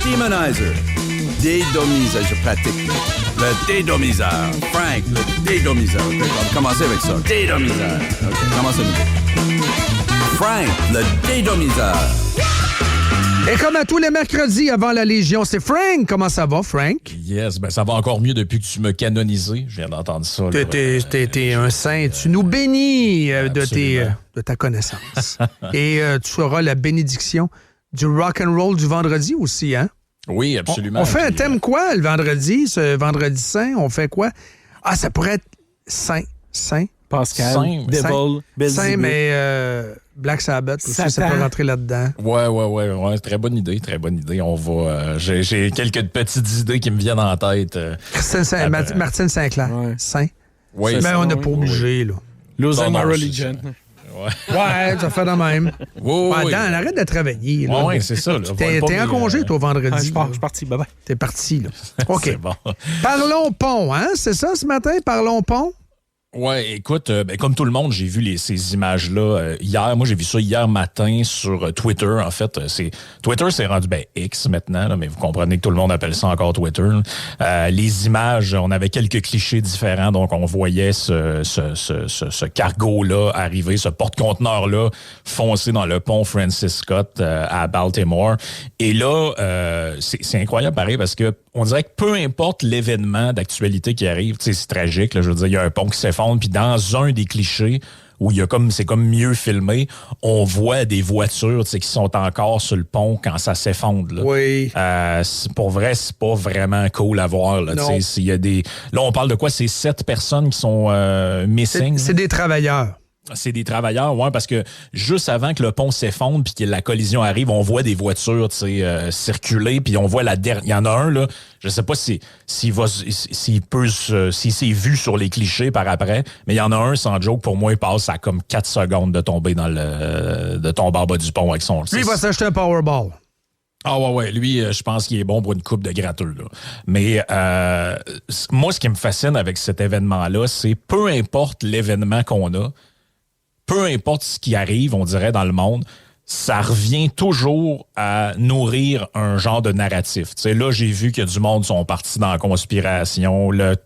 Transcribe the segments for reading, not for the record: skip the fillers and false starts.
demonizer. Dédomiseur, je pratique. Le dédomiseur. Frank, le dédomiseur. OK, on va commencer avec ça. Dédomiseur. OK, commencez nous. Frank, le dédomiseur. Et comme à tous les mercredis avant la Légion, c'est Frank. Comment ça va, Frank? Yes, ben ça va encore mieux depuis que tu m'as canonisé. Je viens d'entendre ça. T'es un saint. Tu nous bénis de ta connaissance. Et tu auras la bénédiction du rock and roll du vendredi aussi, hein? Oui, absolument. On fait un thème quoi le vendredi, ce vendredi saint? On fait quoi? Ah, ça pourrait être saint. Pascal, Saint, Devil, Belzébuth. Saint, mais Black Sabbath aussi, ça peut rentrer là-dedans. Ouais. Très bonne idée. On va. J'ai quelques petites idées qui me viennent en tête. Martine Saint-Clair. Ouais. Saint. Oui. Mais on n'est pas obligé, là. Losing My Non, Religion. Ouais, ça fait de même. Oui. Dan, arrête de travailler. Là. Oui, c'est ça. Là. T'es en congé, toi, vendredi. Je suis parti. Bye-bye. T'es parti, là. OK. C'est bon. Parlons pont, hein? C'est ça ce matin? Parlons pont? Ouais, écoute, comme tout le monde, j'ai vu ces images-là hier. Moi, j'ai vu ça hier matin sur Twitter. En fait, Twitter s'est rendu X maintenant, là, mais vous comprenez que tout le monde appelle ça encore Twitter. Les images, on avait quelques clichés différents, donc on voyait ce cargo-là arriver, ce porte-conteneur-là foncer dans le pont Francis Scott à Baltimore. Et là, c'est incroyable pareil parce que on dirait que peu importe l'événement d'actualité qui arrive, c'est tragique. Là, je veux dire, il y a un pont qui s'effondre, puis dans un des clichés où c'est comme mieux filmé, on voit des voitures qui sont encore sur le pont quand ça s'effondre. Là. Oui. Pour vrai, c'est pas vraiment cool à voir. Là, y a là, on parle de quoi? C'est 7 personnes qui sont missing. C'est des travailleurs. C'est des travailleurs, ouais, parce que juste avant que le pont s'effondre puis que la collision arrive, on voit des voitures circuler, puis on voit il y en a un, là, je sais pas s'il s'est vu sur les clichés par après, mais il y en a un, sans joke, pour moi, il passe à comme 4 secondes de tomber de tomber en bas du pont avec son... Lui, il va s'acheter un Powerball. Ah ouais, lui, je pense qu'il est bon pour une coupe de gratteux, là. Mais moi, ce qui me fascine avec cet événement-là, c'est peu importe l'événement qu'on a, peu importe ce qui arrive, on dirait, dans le monde, ça revient toujours à nourrir un genre de narratif. Tu sais, là, j'ai vu que du monde sont partis dans la conspiration. Le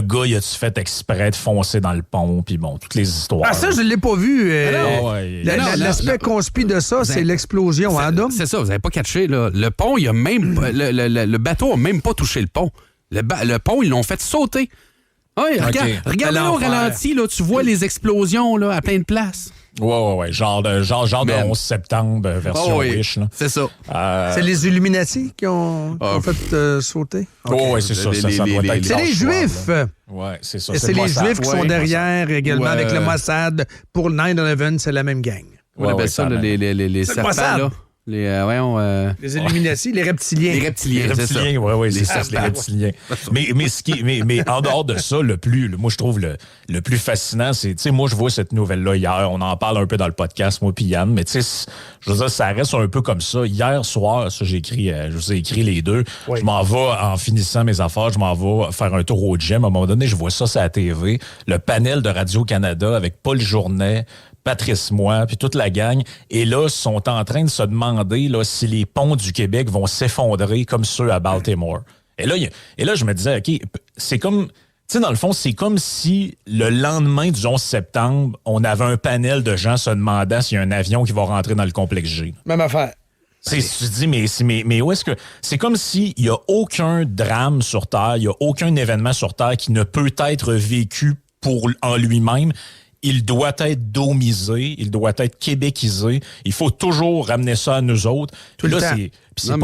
gars, il a-tu fait exprès de foncer dans le pont? Puis bon, toutes les histoires. Ah, ça, je ne l'ai pas vu. L'aspect non, conspi de ça, c'est l'explosion, hein, Dom? C'est ça, vous n'avez pas catché, là. Le pont, il a même... le bateau a même pas touché le pont. Le pont, ils l'ont fait sauter. Oui, regarde au ralenti, là, tu vois les explosions là, à plein de places. Ouais. Genre de 11 septembre, version Wish. Là. C'est ça. C'est les Illuminati qui ont fait sauter? Okay. Oui, c'est ça. Ça doit être c'est les Juifs. Oui, c'est ça. Et c'est les Juifs qui sont derrière également avec le Mossad. Pour le 9/11, c'est la même gang. On appelle ça les serpents, là. Les Illuminati, les reptiliens. Les reptiliens, oui, c'est ça, les reptiliens. Mais en dehors de ça, moi, je trouve le plus fascinant, c'est, tu sais, moi, je vois cette nouvelle-là hier, on en parle un peu dans le podcast, moi puis Yann, mais tu sais, je veux dire, ça reste un peu comme ça. Hier soir, ça, je vous ai écrit les deux. Oui. Je m'en vais, en finissant mes affaires, je m'en vais faire un tour au gym. À un moment donné, je vois ça sur la TV, le panel de Radio-Canada avec Paul Journet, Patrice Moy, puis toute la gang. Et là, sont en train de se demander là, si les ponts du Québec vont s'effondrer comme ceux à Baltimore. Et là, je me disais, OK, c'est comme... Tu sais, dans le fond, c'est comme si le lendemain du 11 septembre, on avait un panel de gens se demandant s'il y a un avion qui va rentrer dans le complexe G. Même affaire. Tu dis, mais où est-ce que... C'est comme s'il n'y a aucun drame sur Terre, il n'y a aucun événement sur Terre qui ne peut être vécu en lui-même. Il doit être domisé, il doit être québécisé. Il faut toujours ramener ça à nous autres. Tout le temps. C'est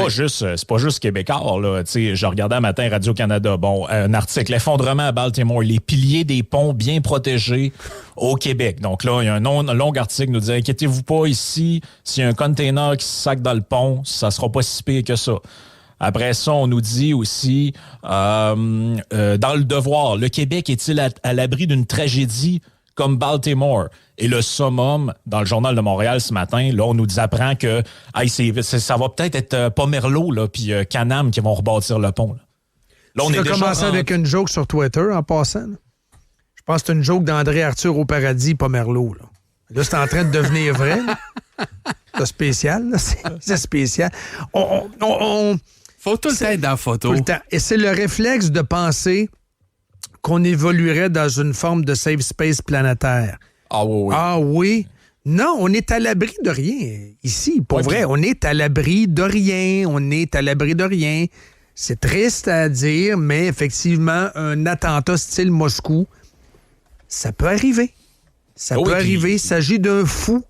pas juste québécois, là. Tu sais, je regardais un matin Radio-Canada, un article, l'effondrement à Baltimore, les piliers des ponts bien protégés au Québec. Donc là, il y a un long article qui nous dit, inquiétez-vous pas ici, s'il y a un container qui se sac dans le pont, ça sera pas si pire que ça. Après ça, on nous dit aussi, dans le Devoir, le Québec est-il à l'abri d'une tragédie comme Baltimore? Et le summum, dans le Journal de Montréal ce matin, là, on nous apprend que ça va peut-être être Pomerleau là, puis Canam qui vont rebâtir le pont. Là, on tu as commencé avec une joke sur Twitter en passant. Là. Je pense que c'est une joke d'André Arthur au paradis, Pomerleau. Là, c'est en train de devenir vrai. C'est spécial, là. C'est spécial. Faut tout le temps être dans la photo. Tout le temps. Et c'est le réflexe de penser qu'on évoluerait dans une forme de safe space planétaire. Ah oui. Ah oui? Non, on est à l'abri de rien. Ici, pour vrai, on est à l'abri de rien. On est à l'abri de rien. C'est triste à dire, mais effectivement, un attentat style Moscou, ça peut arriver. Ça peut arriver. Il s'agit d'un fou,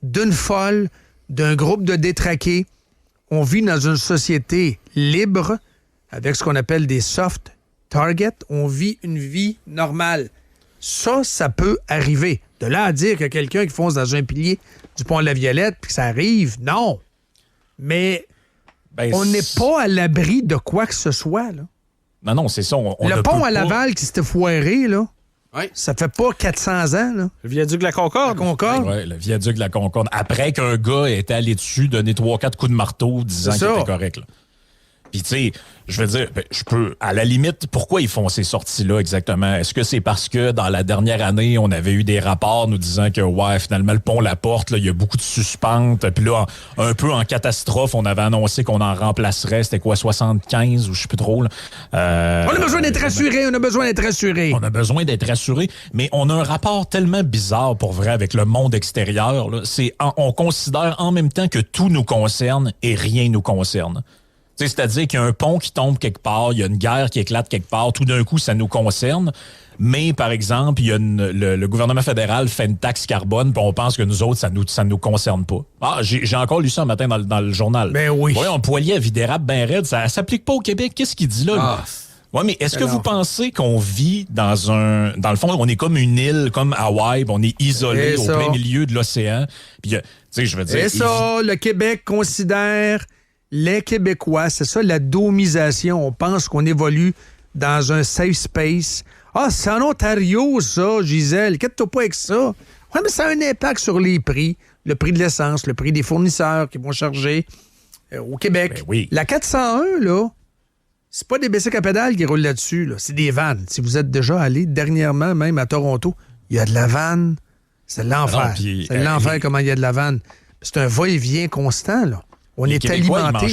d'une folle, d'un groupe de détraqués. On vit dans une société libre, avec ce qu'on appelle des soft targets. On vit une vie normale. Ça peut arriver. De là à dire que quelqu'un qui fonce dans un pilier du pont de la Violette puis que ça arrive, non. Mais on n'est pas à l'abri de quoi que ce soit, là. Non, c'est ça. Le pont à Laval qui s'était foiré, là, Ouais. ça fait pas 400 ans, là. Le viaduc de la Concorde. Oui, le viaduc de la Concorde. Après qu'un gars était allé dessus, donner 3-4 coups de marteau, disant qu'il était correct, là. Puis, tu sais, je veux dire, je peux, à la limite, pourquoi ils font ces sorties-là exactement? Est-ce que c'est parce que dans la dernière année, on avait eu des rapports nous disant que, ouais, finalement, le pont La Porte, là, il y a beaucoup de suspentes. Puis là, un peu en catastrophe, on avait annoncé qu'on en remplacerait, c'était quoi, 75 ou je sais plus trop, là. On a besoin d'être rassurés, on a besoin d'être rassurés. On a besoin d'être rassurés, mais on a un rapport tellement bizarre, pour vrai, avec le monde extérieur, là. On considère en même temps que tout nous concerne et rien nous concerne. C'est-à-dire qu'il y a un pont qui tombe quelque part, il y a une guerre qui éclate quelque part, tout d'un coup, ça nous concerne. Mais, par exemple, il y a le gouvernement fédéral fait une taxe carbone, puis on pense que nous autres, ça nous concerne pas. Ah, j'ai encore lu ça un matin dans le journal. Ben oui. Voyons, un poilier à Vidérable ben raide, ça s'applique pas au Québec. Qu'est-ce qu'il dit là? Ah. Oui, mais est-ce que vous pensez qu'on vit dans le fond, on est comme une île, comme Hawaï, on est isolé au plein milieu de l'océan. Puis, tu sais, je veux dire... Et ça, le Québec considère les Québécois, c'est ça, la domisation. On pense qu'on évolue dans un safe space. Ah, c'est en Ontario, ça, Gisèle. Inquiète-toi pas avec ça. Oui, mais ça a un impact sur les prix. Le prix de l'essence, le prix des fournisseurs qui vont charger au Québec. Ben oui. La 401, là, c'est pas des bicycles à pédales qui roulent là-dessus, là. C'est des vannes. Si vous êtes déjà allé dernièrement, même à Toronto, il y a de la vanne. C'est l'enfer. C'est l'enfer comment il y a de la vanne. C'est un va-et-vient constant, là. On est alimenté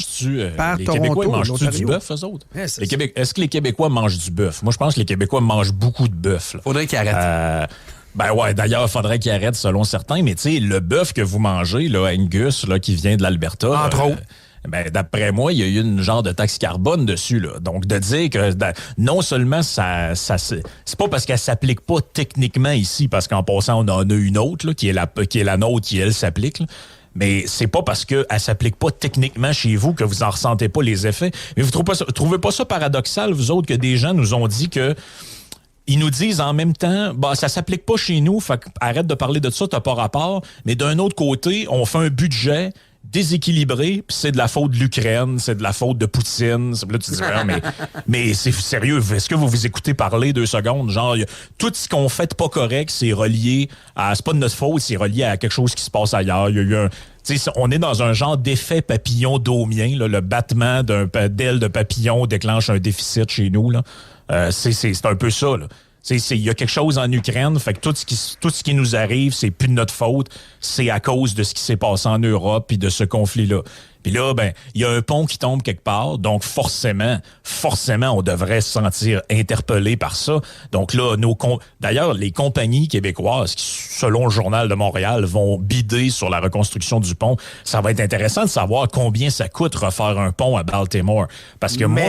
par les Toronto. Québécois, mangent-tu du bœuf, eux autres? Est-ce que les Québécois mangent du bœuf? Moi, je pense que les Québécois mangent beaucoup de bœuf. Faudrait qu'ils arrêtent. Ben ouais, d'ailleurs, il faudrait qu'ils arrêtent selon certains. Mais tu sais, le bœuf que vous mangez, là, Angus, là, qui vient de l'Alberta... Entre autres. Ben, d'après moi, il y a eu une genre de taxe carbone dessus, là. Donc, de dire que non seulement c'est pas parce qu'elle s'applique pas techniquement ici, parce qu'en passant, on en a une autre, là, qui est la nôtre, qui, elle, s'applique, là. Mais c'est pas parce qu'elle s'applique pas techniquement chez vous que vous en ressentez pas les effets. Mais vous trouvez pas ça paradoxal, vous autres, que des gens nous ont dit que ils nous disent en même temps, bah, ça s'applique pas chez nous, fait arrête de parler de ça, t'as pas rapport. Mais d'un autre côté, on fait un budget déséquilibré, puis c'est de la faute de l'Ukraine, c'est de la faute de Poutine. Là, tu te dis, mais c'est sérieux, est-ce que vous vous écoutez parler 2 secondes? Genre, tout ce qu'on fait pas correct, c'est relié à... C'est pas de notre faute, c'est relié à quelque chose qui se passe ailleurs. Il y a eu on est dans un genre d'effet papillon domien. Là, le battement d'aile de papillon déclenche un déficit chez nous. Là. C'est un peu ça. Là. Il y a quelque chose en Ukraine, fait que tout ce qui nous arrive, c'est plus de notre faute, c'est à cause de ce qui s'est passé en Europe et de ce conflit-là. Puis là, ben, il y a un pont qui tombe quelque part, donc forcément, on devrait se sentir interpellé par ça. Donc là, d'ailleurs, les compagnies québécoises qui, selon le Journal de Montréal, vont bider sur la reconstruction du pont. Ça va être intéressant de savoir combien ça coûte refaire un pont à Baltimore. Parce que moi,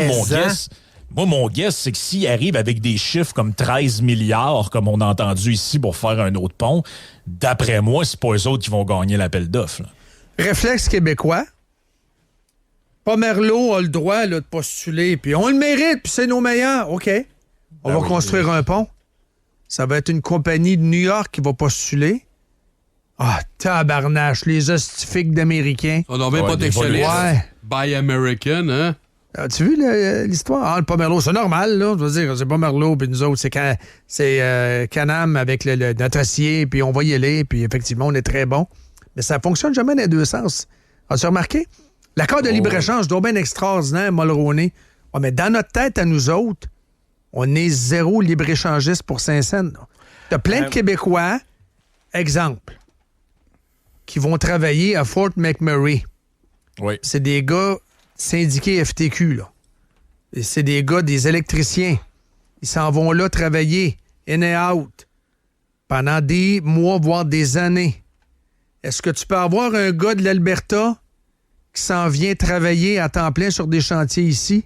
mon guess, c'est que s'il arrive avec des chiffres comme 13 milliards, comme on a entendu ici, pour faire un autre pont, d'après moi, c'est pas eux autres qui vont gagner l'appel d'offres. Là. Réflexe québécois. Pomerleau a le droit là, de postuler, puis on le mérite, puis c'est nos meilleurs. OK. On va construire un pont. Ça va être une compagnie de New York qui va postuler. Ah, tabarnache, les hostifiques d'Américains. On n'a même pas protectionniste. Ouais. Buy American, hein? As-tu vu l'histoire? Ah, le Pomerleau, c'est normal, là. Je veux dire, c'est Pomerleau, puis nous autres, c'est Canam avec notre acier, puis on va y aller, puis effectivement, on est très bon. Mais ça fonctionne jamais dans les deux sens. As-tu remarqué? L'accord de libre-échange doit bien extraordinaire, Mulroney. Ouais, mais dans notre tête, à nous autres, on est zéro libre-échangiste pour Saint-Saëns. T'as plein de Québécois. Exemple. qui vont travailler à Fort McMurray. Oui. C'est des gars syndiqués FTQ, là. Et c'est des gars, des électriciens. Ils s'en vont là travailler, in et out, pendant des mois, voire des années. Est-ce que tu peux avoir un gars de l'Alberta qui s'en vient travailler à temps plein sur des chantiers ici?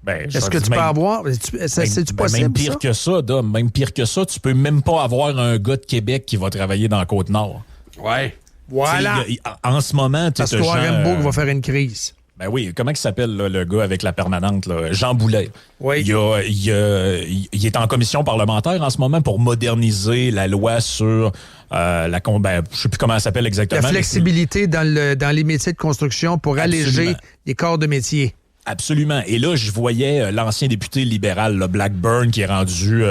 Ben, Est-ce que tu peux avoir? C'est-tu possible, même pire ça? que ça, Dom. Même pire que ça, tu peux même pas avoir un gars de Québec qui va travailler dans la Côte-Nord. Ouais. Voilà. En ce moment, tu Parce que Warrenburg va faire une crise. Ben oui, comment il s'appelle là, le gars avec la permanente, là? Jean Boulet. Oui. Il est en commission parlementaire en ce moment pour moderniser la loi sur je sais plus comment elle s'appelle exactement. La flexibilité dans les métiers de construction pour alléger les corps de métier. Absolument. Et là, je voyais l'ancien député libéral, là, Blackburn, qui est rendu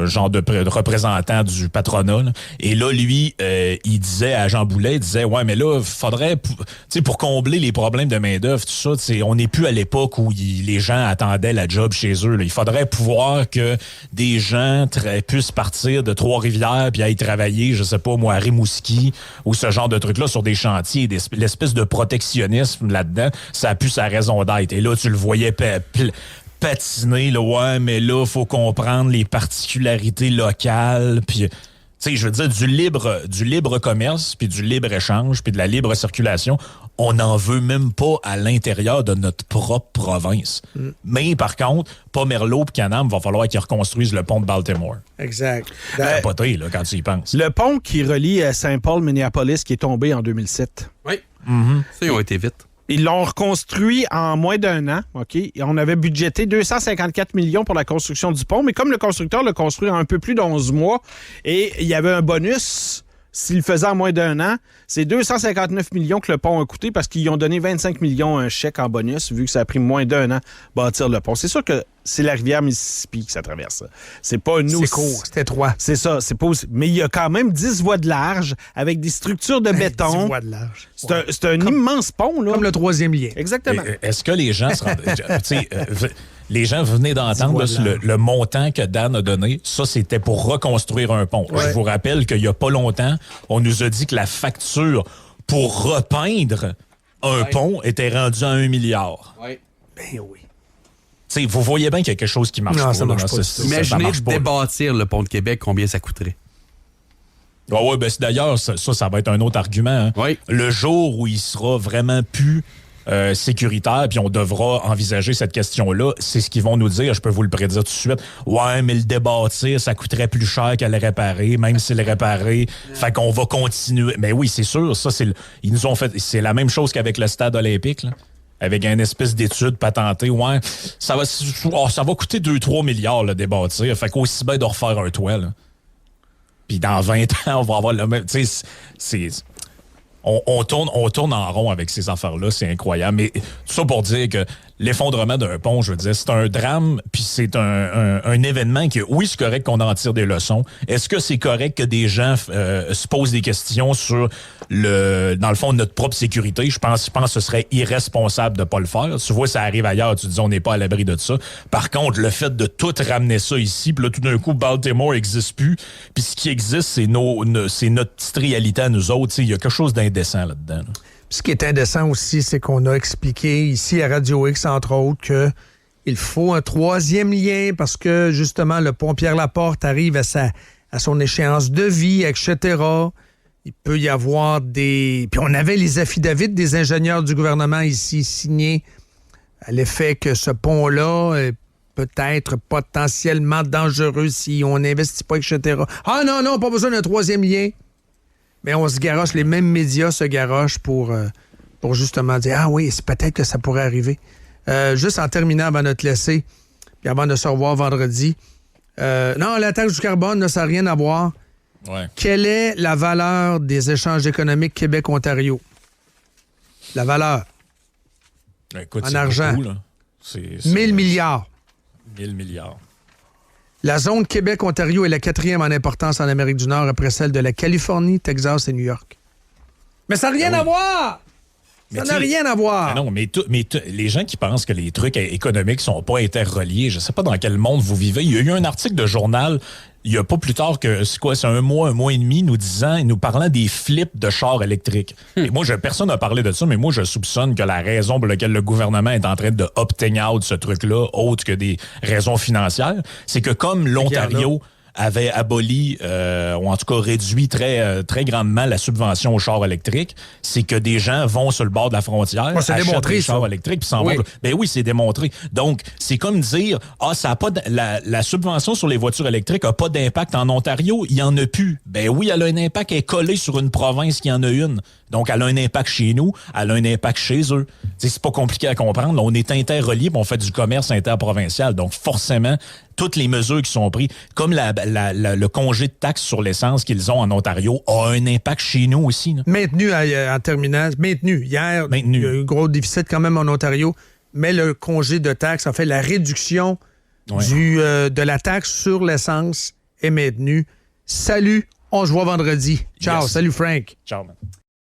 genre de représentant du patronat. Là. Et là, lui, il disait à Jean Boulet, il disait, ouais, mais là, faudrait, pour combler les problèmes de main-d'œuvre, tout ça, on n'est plus à l'époque où les gens attendaient la job chez eux. Là. Il faudrait pouvoir que des gens puissent partir de Trois-Rivières puis aller travailler, je sais pas, moi, à Rimouski ou ce genre de trucs-là sur des chantiers. L'espèce de protectionnisme là-dedans, ça a pu sa raison d'être. Et là, tu le voyais patiner, là, ouais, mais là, faut comprendre les particularités locales, puis, tu sais, je veux dire, du libre commerce, puis du libre-échange, puis de la libre circulation, on n'en veut même pas à l'intérieur de notre propre province. Mais, par contre, Pomerleau et Canam, va falloir qu'ils reconstruisent le pont de Baltimore. Exact. Capoté, là, quand tu y penses. Le pont qui relie Saint-Paul, Minneapolis, qui est tombé en 2007. Oui. Ça, ils ont été vite. Ils l'ont reconstruit en moins d'un an, OK? Et on avait budgété 254 millions pour la construction du pont, mais comme le constructeur l'a construit en un peu plus d'11 mois, et il y avait un bonus s'il le faisait en moins d'un an, c'est 259 millions que le pont a coûté parce qu'ils ont donné 25 millions un chèque en bonus, vu que ça a pris moins d'un an bâtir le pont. C'est sûr que c'est la rivière Mississippi que ça traverse. C'est pas nous. C'est court, c'est étroit. C'est ça, c'est pas aussi... Mais il y a quand même 10 voies de large avec des structures de béton. 10 voies de large. C'est un immense pont, là. Comme le troisième lien. Exactement. Est-ce que les gens se rendent... les gens venaient d'entendre là, le montant que Dan a donné. Ça, c'était pour reconstruire un pont. Ouais. Je vous rappelle qu'il n'y a pas longtemps, on nous a dit que la facture pour repeindre un pont était rendue à 1 milliard. Oui. Ben oui. T'sais, vous voyez bien qu'il y a quelque chose qui marche Non, pas. ça marche pas. Imaginez marche pas. débâtir le pont de Québec, combien ça coûterait? Ah ouais, ben d'ailleurs, ça va être un autre argument. Hein. Oui. Le jour où il sera vraiment plus sécuritaire, puis on devra envisager cette question-là, c'est ce qu'ils vont nous dire, je peux vous le prédire tout de suite. Ouais, mais le débâtir, ça coûterait plus cher qu'à le réparer, même si le réparer, fait qu'on va continuer. Mais oui, c'est sûr, ça, ils nous ont fait, c'est la même chose qu'avec le stade olympique, là. Avec une espèce d'étude patentée, ouais, ça va coûter 2-3 milliards, le débâtir, fait qu'aussi bien de refaire un toit, là. Puis dans 20 ans, on va avoir le même, tu sais, on tourne en rond avec ces affaires-là, c'est incroyable. Mais tout ça pour dire que l'effondrement d'un pont, je veux dire, c'est un drame, puis c'est un événement que, oui, c'est correct qu'on en tire des leçons. Est-ce que c'est correct que des gens se posent des questions sur, dans le fond, notre propre sécurité? Je pense que ce serait irresponsable de ne pas le faire. Tu vois, ça arrive ailleurs, tu dis, on n'est pas à l'abri de ça. Par contre, le fait de tout ramener ça ici, puis là, tout d'un coup, Baltimore n'existe plus, puis ce qui existe, c'est notre petite réalité à nous autres. Il y a quelque chose d'indécent là-dedans. Là. Ce qui est indécent aussi, c'est qu'on a expliqué ici à Radio X, entre autres, qu'il faut un troisième lien parce que, justement, le pont Pierre-Laporte arrive à son échéance de vie, etc. Il peut y avoir des... Puis on avait les affidavits des ingénieurs du gouvernement ici signés à l'effet que ce pont-là est peut-être potentiellement dangereux si on n'investit pas, etc. Ah non, pas besoin d'un troisième lien. Mais on se garoche, les mêmes médias se garochent pour justement dire « Ah oui, c'est peut-être que ça pourrait arriver. » Juste en terminant avant de te laisser, puis avant de se revoir vendredi, non, la taxe du carbone, là, ça n'a rien à voir. Ouais. Quelle est la valeur des échanges économiques Québec-Ontario? La valeur. Écoute, en argent. Beaucoup, là. C'est 1000 milliards. 1000 milliards. La zone Québec-Ontario est la 4e en importance en Amérique du Nord après celle de la Californie, Texas et New York. Mais ça n'a rien à voir! Ça n'a rien à voir! Non, mais les gens qui pensent que les trucs économiques sont pas interreliés, je sais pas dans quel monde vous vivez. Il y a eu un article de journal il n'y a pas plus tard que, c'est un mois et demi, nous parlant des flips de chars électriques. Et moi, personne n'a parlé de ça, mais moi, je soupçonne que la raison pour laquelle le gouvernement est en train de opting out ce truc-là, autre que des raisons financières, c'est que comme l'Ontario avait aboli, ou en tout cas réduit très, très grandement la subvention aux chars électriques, c'est que des gens vont sur le bord de la frontière, achètent des chars électriques, puis s'en vont. Ben oui, c'est démontré. Donc, c'est comme dire, ça a pas la subvention sur les voitures électriques n'a pas d'impact en Ontario, il n'y en a plus. Ben oui, elle a un impact, elle est collée sur une province qui en a une. Donc, elle a un impact chez nous, elle a un impact chez eux. T'sais, c'est pas compliqué à comprendre. Là, on est interreliés, on fait du commerce interprovincial. Donc, forcément, toutes les mesures qui sont prises, comme le congé de taxes sur l'essence qu'ils ont en Ontario, a un impact chez nous aussi. Là. Maintenu en terminant. Maintenu. Hier, il y a eu un gros déficit quand même en Ontario, mais le congé de taxes, en fait, la réduction de la taxe sur l'essence est maintenue. Salut, on se voit vendredi. Ciao, Salut Frank. Ciao, man.